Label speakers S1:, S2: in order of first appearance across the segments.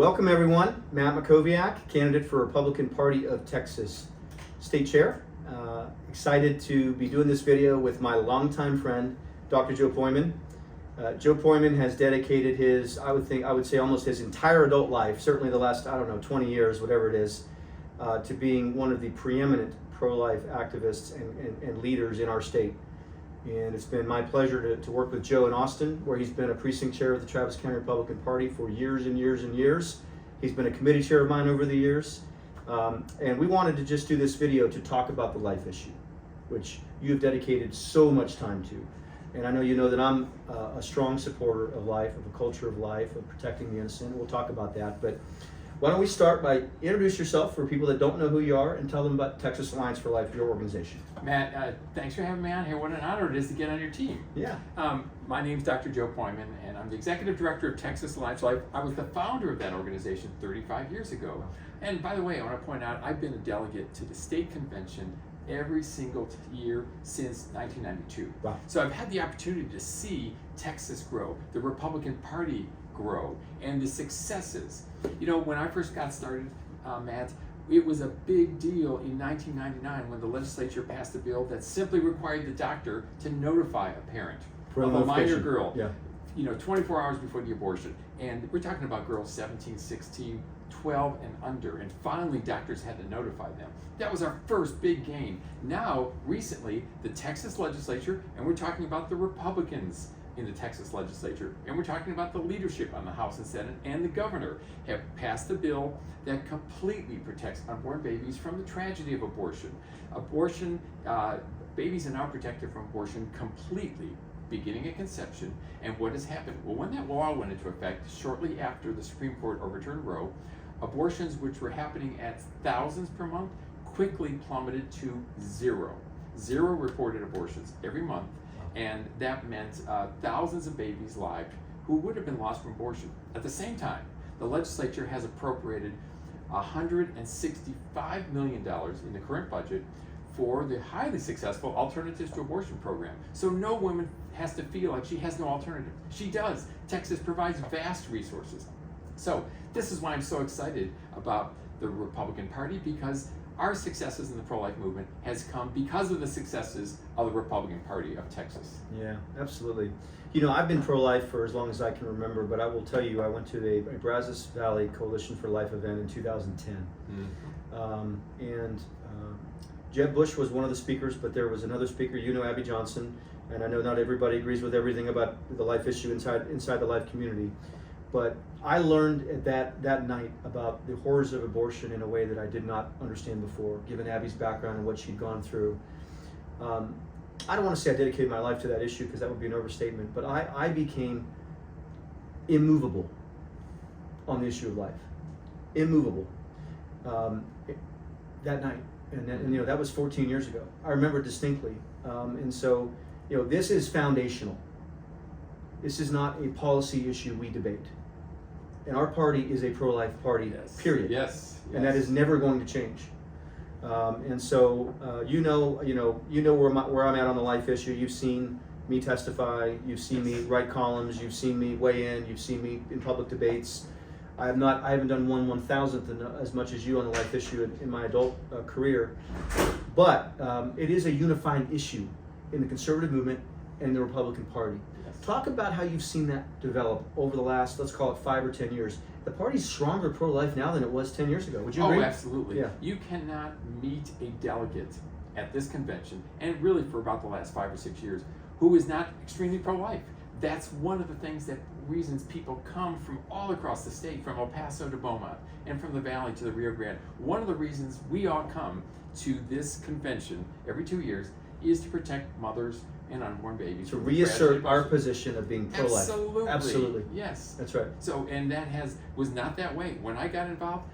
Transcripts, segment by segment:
S1: Welcome everyone. Matt Mackowiak, candidate for Republican Party of Texas State Chair. Excited to be doing this video with my longtime friend, Dr. Joe Pojman. Joe Pojman has dedicated his, I would say almost his entire adult life, certainly the last, 20 years, whatever it is, to being one of the preeminent pro-life activists and leaders in our state. And it's been my pleasure to work with Joe in Austin, where he's been a precinct chair of the Travis County Republican Party for years and years and years. He's been a committee chair of mine over the years. And we wanted to just do this video to talk about the life issue, which you've dedicated so much time to. And I know you know that I'm a strong supporter of life, of a culture of life, of protecting the innocent. We'll talk about that. But why don't we start by introduce yourself for people that don't know who you are and tell them about Texas Alliance for Life, your organization.
S2: Matt, thanks for having me on here. What an honor it is to get on your team.
S1: Yeah.
S2: My name's Dr. Joe Pojman, and I'm the Executive Director of Texas Alliance for Life. I was the founder of that organization 35 years ago. And by the way, I want to point out, I've been a delegate to the state convention every single year since 1992.
S1: Wow.
S2: So I've had the opportunity to see Texas grow, the Republican Party grow, and the successes. You know, when I first got started, Matt, it was a big deal in 1999 when the legislature passed a bill that simply required the doctor to notify a parent of a minor girl, 24 hours before the abortion. And we're talking about girls 17, 16, 12 and under, and finally doctors had to notify them. That was our first big gain. Now, recently, the Texas legislature, and we're talking about the Republicans in the Texas legislature, and we're talking about the leadership on the House and Senate, and the governor have passed a bill that completely protects unborn babies from the tragedy of abortion. Babies are now protected from abortion completely, beginning at conception. And what has happened? Well, when that law went into effect, shortly after the Supreme Court overturned Roe, abortions which were happening at thousands per month quickly plummeted to zero. Zero reported abortions every month. And that meant thousands of babies' lives who would have been lost from abortion. At the same time, the legislature has appropriated $165 million in the current budget for the highly successful Alternatives to Abortion program. So no woman has to feel like she has no alternative. She does. Texas provides vast resources. So this is why I'm so excited about the Republican Party, because our successes in the pro-life movement has come because of the successes of the Republican Party of Texas.
S1: Yeah, absolutely. You know, I've been pro-life for as long as I can remember, but I will tell you, I went to a Brazos Valley Coalition for Life event in 2010. Jeb Bush was one of the speakers, but there was another speaker, Abby Johnson, and I know not everybody agrees with everything about the life issue inside the life community. But I learned at that night about the horrors of abortion in a way that I did not understand before, given Abby's background and what she'd gone through. I don't want to say I dedicated my life to that issue, because that would be an overstatement, but I became immovable on the issue of life. Immovable. That night. And that was 14 years ago. I remember distinctly. And so, this is foundational. This is not a policy issue we debate. And our party is a pro-life party, period.
S2: Yes.
S1: And that is never going to change. And so, you know where I'm at on the life issue. You've seen me testify. You've seen me write columns. You've seen me weigh in. You've seen me in public debates. I haven't done 1/1000th as much as you on the life issue in my adult career. But it is a unifying issue in the conservative movement and the Republican Party. Talk about how you've seen that develop over the last, let's call it 5 or 10 years. The party's stronger pro-life now than it was 10 years ago. Would you agree?
S2: Oh, absolutely.
S1: Yeah.
S2: You cannot meet a delegate at this convention, and really for about the last 5 or 6 years, who is not extremely pro-life. That's one of the reasons people come from all across the state, from El Paso to Beaumont, and from the Valley to the Rio Grande. One of the reasons we all come to this convention every 2 years is to protect mothers and unborn babies.
S1: To reassert our position of being pro-life.
S2: Absolutely. Yes.
S1: That's right.
S2: So, and that was not that way. When I got involved,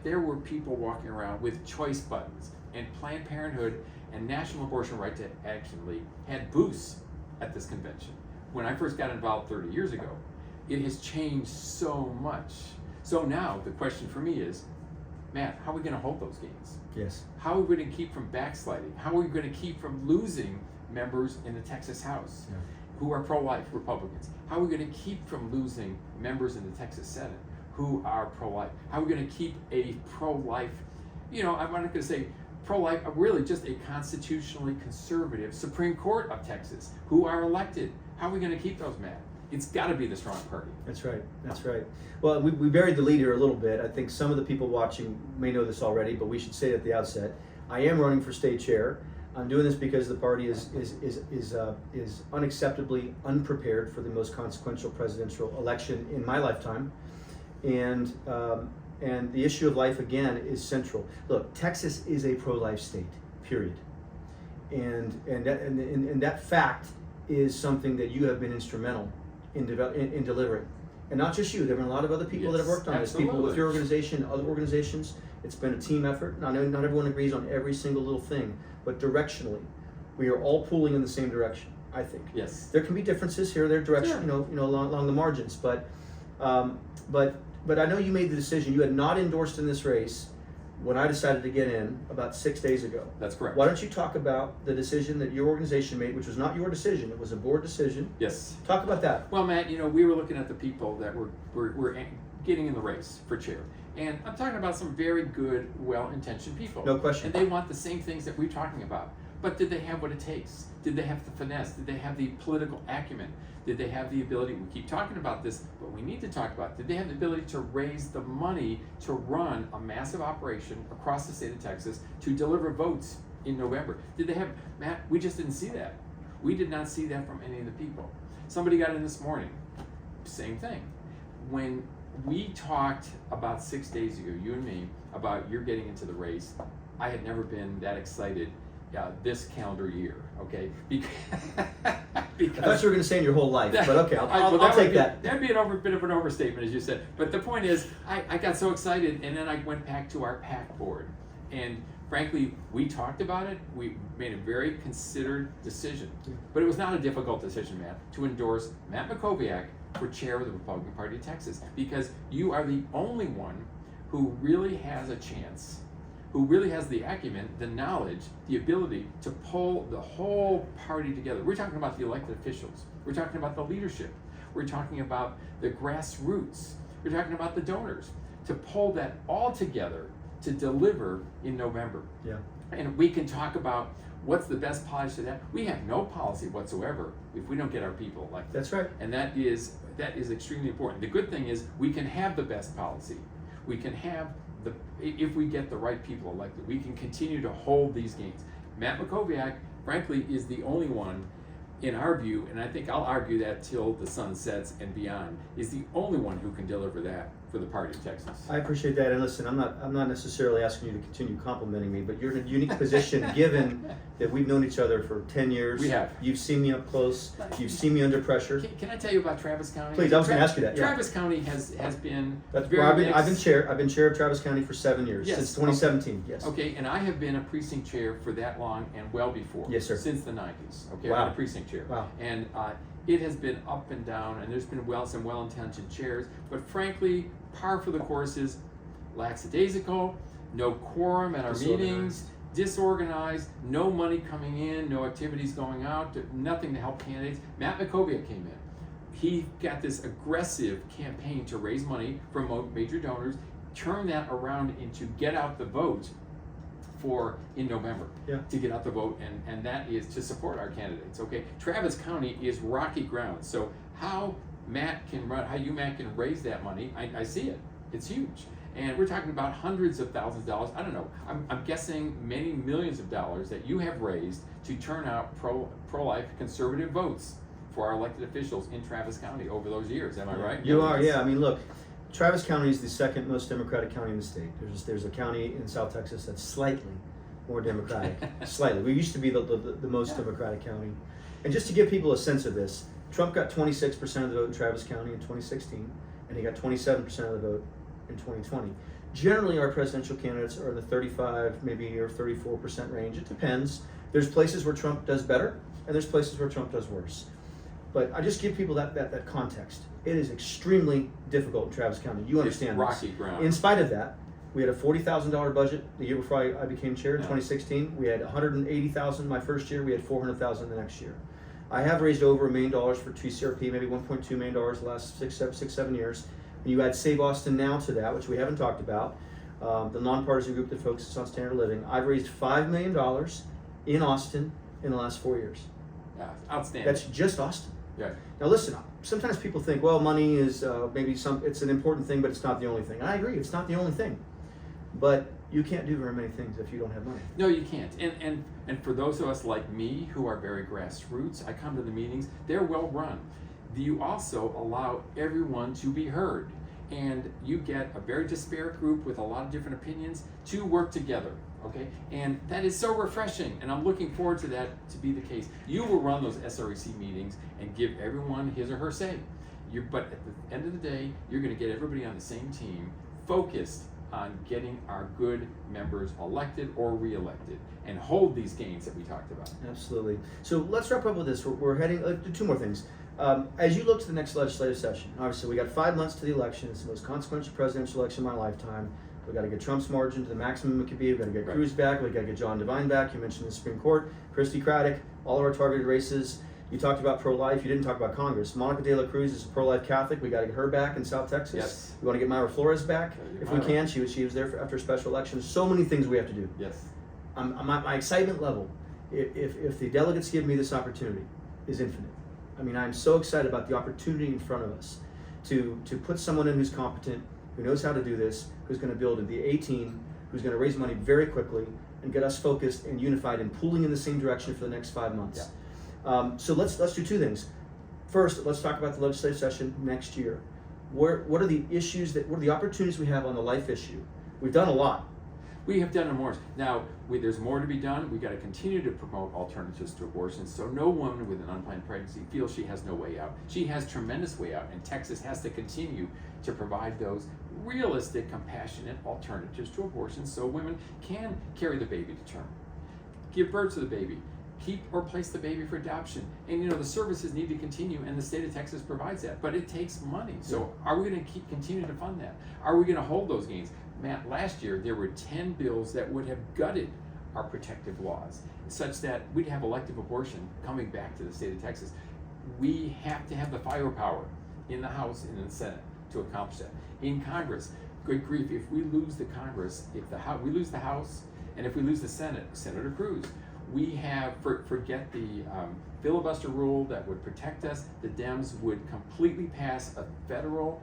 S2: there were people walking around with choice buttons, and Planned Parenthood and National Abortion Right to Action League had booths at this convention. When I first got involved 30 years ago, it has changed so much. So now the question for me is, Matt, how are we going to hold those gains?
S1: Yes.
S2: How are we going to keep from backsliding? How are we going to keep from losing members in the Texas House who are pro-life Republicans? How are we going to keep from losing members in the Texas Senate who are pro-life? How are we going to keep a pro-life, I'm not going to say pro-life, really just a constitutionally conservative Supreme Court of Texas who are elected? How are we going to keep those, Matt? It's got to be the strong party.
S1: That's right. That's right. Well, we buried the lead here a little bit. I think some of the people watching may know this already, but we should say it at the outset. I am running for state chair. I'm doing this because the party is unacceptably unprepared for the most consequential presidential election in my lifetime, and the issue of life again is central. Look, Texas is a pro-life state, period, and that fact is something that you have been instrumental in delivering, and not just you. There have been a lot of other people that have worked on this. People with your organization, other organizations. It's been a team effort. Not everyone agrees on every single little thing, but directionally, we are all pulling in the same direction. I think.
S2: Yes.
S1: There can be differences here or there, direction,
S2: Sure.
S1: along the margins, but I know you made the decision. You had not endorsed in this race when I decided to get in about 6 days ago.
S2: That's correct.
S1: Why don't you talk about the decision that your organization made, which was not your decision, it was a board decision.
S2: Yes.
S1: Talk about that.
S2: Well, Matt, we were looking at the people that were getting in the race for chair. And I'm talking about some very good, well-intentioned people.
S1: No question.
S2: And they want the same things that we're talking about. But did they have what it takes? Did they have the finesse? Did they have the political acumen? Did they have the ability, we keep talking about this, but we need to talk about it. Did they have the ability to raise the money to run a massive operation across the state of Texas to deliver votes in November? Did they have, Matt, we just didn't see that. We did not see that from any of the people. Somebody got in this morning, same thing. When we talked about 6 days ago, you and me, about your getting into the race, I had never been that excited this calendar year, okay? Because
S1: I thought you were going to say in your whole life, but okay, I'll take that.
S2: That'd be a bit of an overstatement, as you said. But the point is, I got so excited, and then I went back to our PAC board. And frankly, we talked about it. We made a very considered decision. But it was not a difficult decision, Matt, to endorse Matt Mackowiak for chair of the Republican Party of Texas, because you are the only one who really has a chance, who really has the acumen, the knowledge, the ability to pull the whole party together. We're talking about the elected officials. We're talking about the leadership. We're talking about the grassroots. We're talking about the donors. To pull that all together to deliver in November.
S1: Yeah.
S2: And we can talk about what's the best policy to that. We have no policy whatsoever if we don't get our people elected.
S1: That's right.
S2: And that is extremely important. The good thing is we can have the best policy. We can have if we get the right people elected, we can continue to hold these gains. Matt Mackowiak, frankly, is the only one, in our view, and I think I'll argue that till the sun sets and beyond, is the only one who can deliver that for the party of Texas.
S1: I appreciate that, and listen, I'm not necessarily asking you to continue complimenting me, but you're in a unique position given that we've known each other for 10 years.
S2: We have.
S1: You've seen me up close. You've seen me under pressure.
S2: Can I tell you about Travis County?
S1: Please, I was going to ask you that. Yeah.
S2: Travis County has been
S1: That's
S2: very
S1: where I've
S2: mixed.
S1: been chair of Travis County for 7 years,
S2: Yes.
S1: since 2017. Yes.
S2: Okay, and I have been a precinct chair for that long and well before.
S1: Yes, sir.
S2: Since the 90s. Okay,
S1: Wow.
S2: I've been a precinct chair.
S1: Wow.
S2: And it has been up and down, and there's been some well-intentioned chairs, but frankly, par for the course is lackadaisical, no quorum at our meetings, disorganized, no money coming in, no activities going out, nothing to help candidates. Matt Mackowiak came in. He got this aggressive campaign to raise money from major donors, turn that around into get out the vote in November.
S1: Yeah.
S2: To get out the vote, and that is to support our candidates. Okay, Travis County is rocky ground. So how Matt can raise that money, I see it. It's huge. And we're talking about hundreds of thousands of dollars. I don't know. I'm guessing many millions of dollars that you have raised to turn out pro-life conservative votes for our elected officials in Travis County over those years. Am I right?
S1: You are, yeah. I mean, look, Travis County is the second most Democratic county in the state. There's a county in South Texas that's slightly more Democratic. Slightly. We used to be the most Democratic county. And just to give people a sense of this, Trump got 26% of the vote in Travis County in 2016, and he got 27% of the vote in 2020. Generally, our presidential candidates are in the 35, maybe or 34% range. It depends. There's places where Trump does better, and there's places where Trump does worse. But I just give people that context. It is extremely difficult in Travis County. You understand
S2: it's rocky ground.
S1: In spite of that, we had a $40,000 budget the year before I became chair in 2016. We had $180,000 my first year. We had $400,000 the next year. I have raised over $1 million for TCRP, maybe $1.2 million the last six, 7 years. and you add Save Austin Now to that, which we haven't talked about, the nonpartisan group that focuses on standard of living, I've raised $5 million in Austin in the last 4 years.
S2: Yeah, outstanding.
S1: That's just Austin.
S2: Yeah.
S1: Now listen, sometimes people think, well, money is it's an important thing, but it's not the only thing. And I agree, it's not the only thing. But you can't do very many things if you don't have money.
S2: No, you can't. And for those of us like me who are very grassroots, I come to the meetings, they're well run. You also allow everyone to be heard. And you get a very disparate group with a lot of different opinions to work together. Okay, and that is so refreshing, and I'm looking forward to that to be the case. You will run those SREC meetings and give everyone his or her say. But at the end of the day, you're going to get everybody on the same team, focused on getting our good members elected or re-elected, and hold these gains that we talked about.
S1: Absolutely. So let's wrap up with this. We're heading to two more things. As you look to the next legislative session, obviously we got 5 months to the election. It's the most consequential presidential election of my lifetime. We got to get Trump's margin to the maximum it could be. We got to get Cruz back. We got to get John Devine back. You mentioned the Supreme Court, Christy Craddock, all of our targeted races. You talked about pro-life. You didn't talk about Congress. Monica De La Cruz is a pro-life Catholic. We got to get her back in South Texas.
S2: Yes.
S1: We want to get Myra Flores back if we can. She was there after a special election. So many things we have to do.
S2: Yes.
S1: My excitement level, if the delegates give me this opportunity, is infinite. I mean, I'm so excited about the opportunity in front of us to put someone in who's competent, who knows how to do this, who's going to build the A team, who's going to raise money very quickly and get us focused and unified and pulling in the same direction for the next 5 months. Yeah. So let's do two things. First, let's talk about the legislative session next year. What are the issues what are the opportunities we have on the life issue? We've done a lot.
S2: We have done more. Now, there's more to be done. We've got to continue to promote alternatives to abortion so no woman with an unplanned pregnancy feels she has no way out. She has tremendous way out, and Texas has to continue to provide those realistic, compassionate alternatives to abortion so women can carry the baby to term, give birth to the baby, keep or place the baby for adoption. And the services need to continue, and the state of Texas provides that, but it takes money. So are we going to continue to fund that? Are we going to hold those gains? Matt, last year there were 10 bills that would have gutted our protective laws, such that we'd have elective abortion coming back to the state of Texas. We have to have the firepower in the House and in the Senate to accomplish that. In Congress, good grief, if we lose the Congress, we lose the House, and if we lose the Senate, Senator Cruz, we have, forget the filibuster rule that would protect us, the Dems would completely pass a federal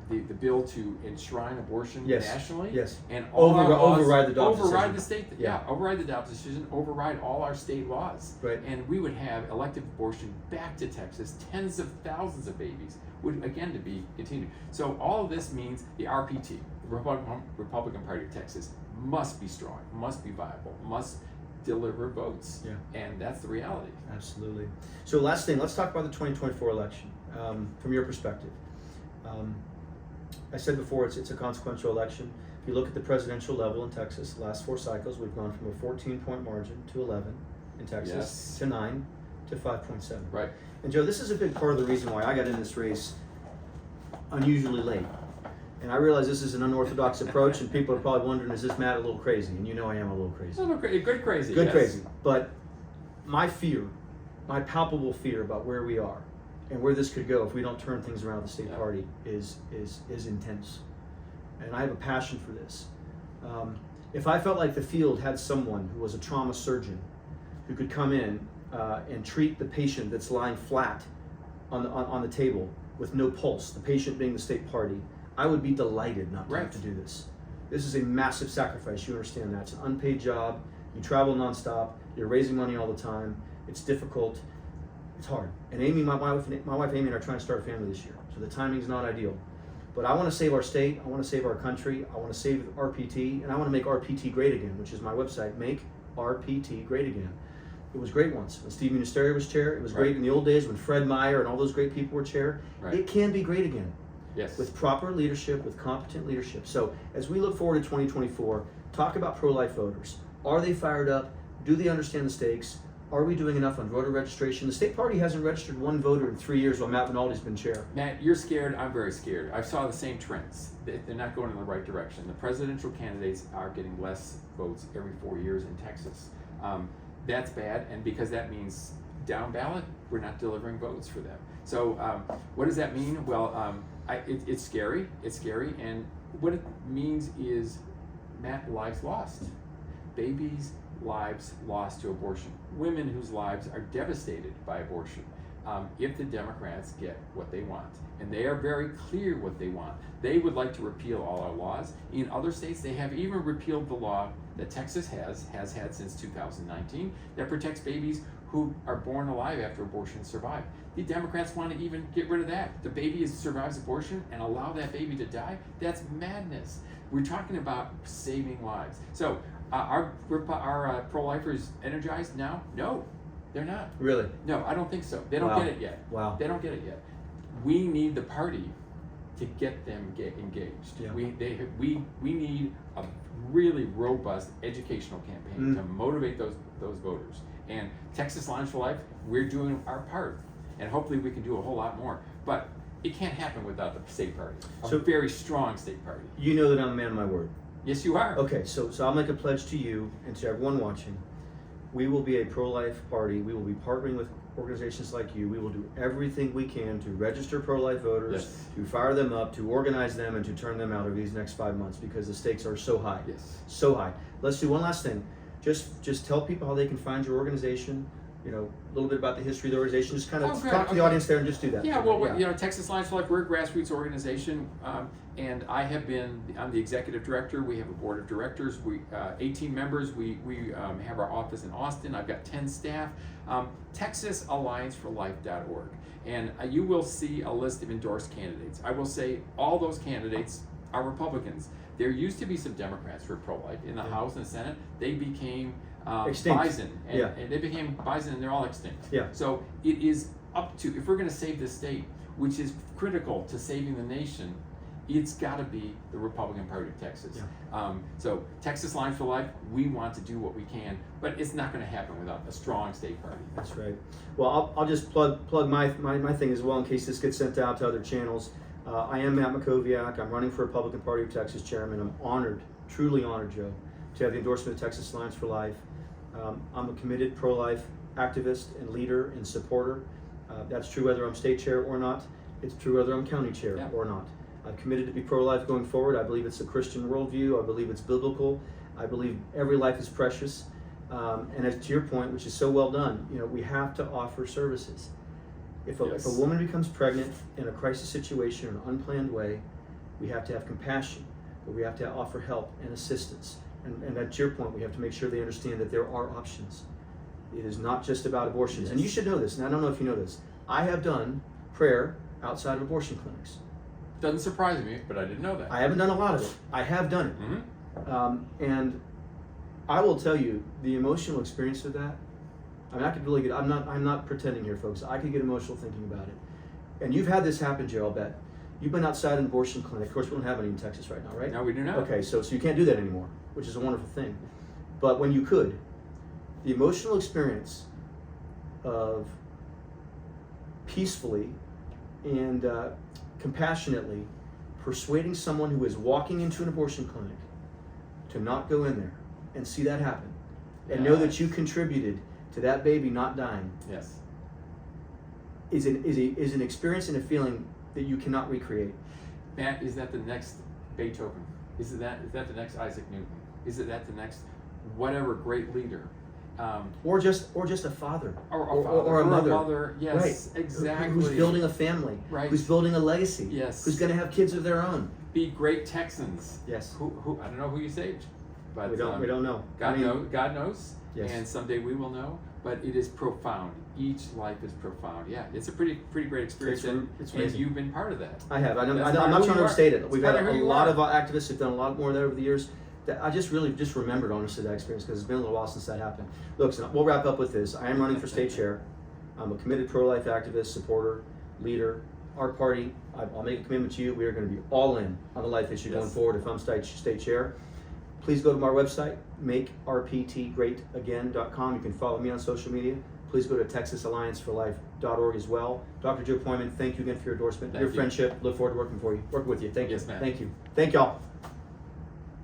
S2: the bill to enshrine abortion nationally, and all our laws,
S1: override the Dobbs
S2: override
S1: decision.
S2: the state, override the Dobbs decision, override all our state laws, and we would have elective abortion back to Texas. Tens of thousands of babies would again to be continued. So all of this means the RPT, the Republican Party of Texas, must be strong, must be viable, must deliver votes, and that's the reality.
S1: Absolutely. So last thing, let's talk about the 2024 election from your perspective. I said before, it's a consequential election. If you look at the presidential level in Texas, the last 4 cycles, we've gone from a 14-point margin to 11 in Texas, to 9 to 5.7.
S2: Right.
S1: And Joe, this is a big part of the reason why I got in this race unusually late. And I realize this is an unorthodox approach, and people are probably wondering, is this Matt a little crazy? And I am a little crazy.
S2: Good crazy.
S1: Good crazy. But my fear, my palpable fear about where we are and where this could go if we don't turn things around with the state party is intense. And I have a passion for this. If I felt like the field had someone who was a trauma surgeon who could come in and treat the patient that's lying flat on the table with no pulse, the patient being the state party, I would be delighted not to have to do this. This is a massive sacrifice. You understand that. It's an unpaid job. You travel nonstop. You're raising money all the time. It's difficult. It's hard. And Amy, my wife Amy, and I are trying to start a family this year. So the timing's not ideal. But I want to save our state. I want to save our country. I want to save RPT. And I want to make RPT great again, which is my website, Make RPT Great Again. It was great once when Steve Ministeri was chair. It was great in the old days when Fred Meyer and all those great people were chair. It can be great again.
S2: Yes.
S1: With proper leadership, with competent leadership. So as we look forward to 2024, talk about pro-life voters. Are they fired up? Do they understand the stakes? Are we doing enough on voter registration? The state party hasn't registered one voter in 3 years while Matt Rinaldi's been chair.
S2: Matt, you're scared. I'm very scared. I saw the same trends. They're not going in the right direction. The presidential candidates are getting less votes every 4 years in Texas. That's bad, and because that means down ballot, we're not delivering votes for them. So what does that mean? Well, It's scary. It's scary, and what it means is, Matt, lives lost, babies' lives lost to abortion, women whose lives are devastated by abortion. If the Democrats get what they want, and they are very clear what they want, they would like to repeal all our laws. In other states, they have even repealed the law that Texas has had since 2019 that protects babies who are born alive after abortion survive. The Democrats want to even get rid of that. The baby survives abortion and allow that baby to die? That's madness. We're talking about saving lives. So are pro-lifers energized now? No, they're not.
S1: Really?
S2: No, I don't think so. They don't get it yet.
S1: Wow.
S2: They don't get it yet. We need the party to get them engaged.
S1: Yeah.
S2: We need a really robust educational campaign to motivate those voters. And Texas Alliance for Life, we're doing our part, and hopefully we can do a whole lot more. But it can't happen without the state party. A very strong state party.
S1: You know that I'm a man of my word.
S2: Yes, you are.
S1: Okay, so I'll make a pledge to you and to everyone watching. We will be a pro-life party. We will be partnering with organizations like you. We will do everything we can to register pro-life voters,
S2: Yes.
S1: to fire them up, to organize them, and to turn them out over these next 5 months, because the stakes are so high.
S2: Yes.
S1: So high. Let's do one last thing. Just tell people how they can find your organization. You know, a little bit about the history of the organization. Just kind of talk to the audience there and just do that.
S2: Yeah, well, you know, Texas Alliance for Life, we're a grassroots organization, and I'm the executive director. We have a board of directors. 18 members. We have our office in Austin. I've got 10 staff. TexasAllianceForLife.org, and you will see a list of endorsed candidates. I will say all those candidates are Republicans. There used to be some Democrats who were pro-life in the House and the Senate. They became
S1: extinct.
S2: bison, and they became bison, and they're all extinct.
S1: Yeah.
S2: So it is up to, if we're going to save this state, which is critical to saving the nation, it's got to be the Republican Party of Texas.
S1: Yeah.
S2: So Texas Alliance for Life, we want to do what we can, but it's not going to happen without a strong state party.
S1: That's right. Well, I'll just plug my thing as well in case this gets sent out to other channels. I am Matt Mackowiak. I'm running for Republican Party of Texas chairman. I'm honored, truly honored, Joe, to have the endorsement of Texas Alliance for Life. I'm a committed pro-life activist and leader and supporter. That's true whether I'm state chair or not. It's true whether I'm county chair or not. I'm committed to be pro-life going forward. I believe it's a Christian worldview. I believe it's biblical. I believe every life is precious. And as to your point, which is so well done, you know, we have to offer services. If a woman becomes pregnant in a crisis situation or an unplanned way, we have to have compassion, but we have to offer help and assistance. And at your point, we have to make sure they understand that there are options. It is not just about abortions.
S2: Yes.
S1: And you should know this, and I don't know if you know this. I have done prayer outside of abortion clinics.
S2: Doesn't surprise me, but I didn't know that.
S1: I haven't done a lot of it. I have done it. And I will tell you, the emotional experience of that, I mean, I could really get, I'm not pretending here, folks. I could get emotional thinking about it. And you've had this happen, Joe, I'll bet. You've been outside an abortion clinic. Of course, we don't have any in Texas right now, right?
S2: No, we do not.
S1: Okay, so you can't do that anymore, which is a wonderful thing. But when you could, the emotional experience of peacefully and compassionately persuading someone who is walking into an abortion clinic to not go in there and see that happen and know that you contributed to that baby not dying is an experience and a feeling that you cannot recreate.
S2: Matt, is that the next Beethoven? Is that the next Isaac Newton? Is that the next whatever great leader?
S1: Or just a father,
S2: or
S1: a mother.
S2: Yes,
S1: right.
S2: Exactly.
S1: Who's building a family?
S2: Right.
S1: Who's building a legacy?
S2: Yes.
S1: Who's going to have kids of their own?
S2: Be great Texans.
S1: Yes.
S2: Who I don't know who you saved, but
S1: we don't know.
S2: God knows.
S1: Yes.
S2: And someday we will know. But it is profound. Each life is profound. Yeah, it's a pretty great experience, and you've been part of that.
S1: I have. I'm not
S2: who
S1: trying to
S2: you
S1: overstate it. We've had
S2: part of
S1: a
S2: who you
S1: lot
S2: are.
S1: of activists who've done a lot more of that over the years. That I just remembered honestly that experience because it's been a little while since that happened. Look, so we'll wrap up with this. I am running for state chair. I'm a committed pro-life activist, supporter, leader. Our party, I'll make a commitment to you. We are going to be all in on the life issue going forward if I'm state chair. Please go to our website, makerptgreatagain.com. You can follow me on social media. Please go to TexasAllianceForLife.org as well. Dr. Joe Pojman, thank you again for your endorsement, your friendship. Look forward to working with you. Thank you.
S2: Yes, ma'am.
S1: Thank you. Thank y'all.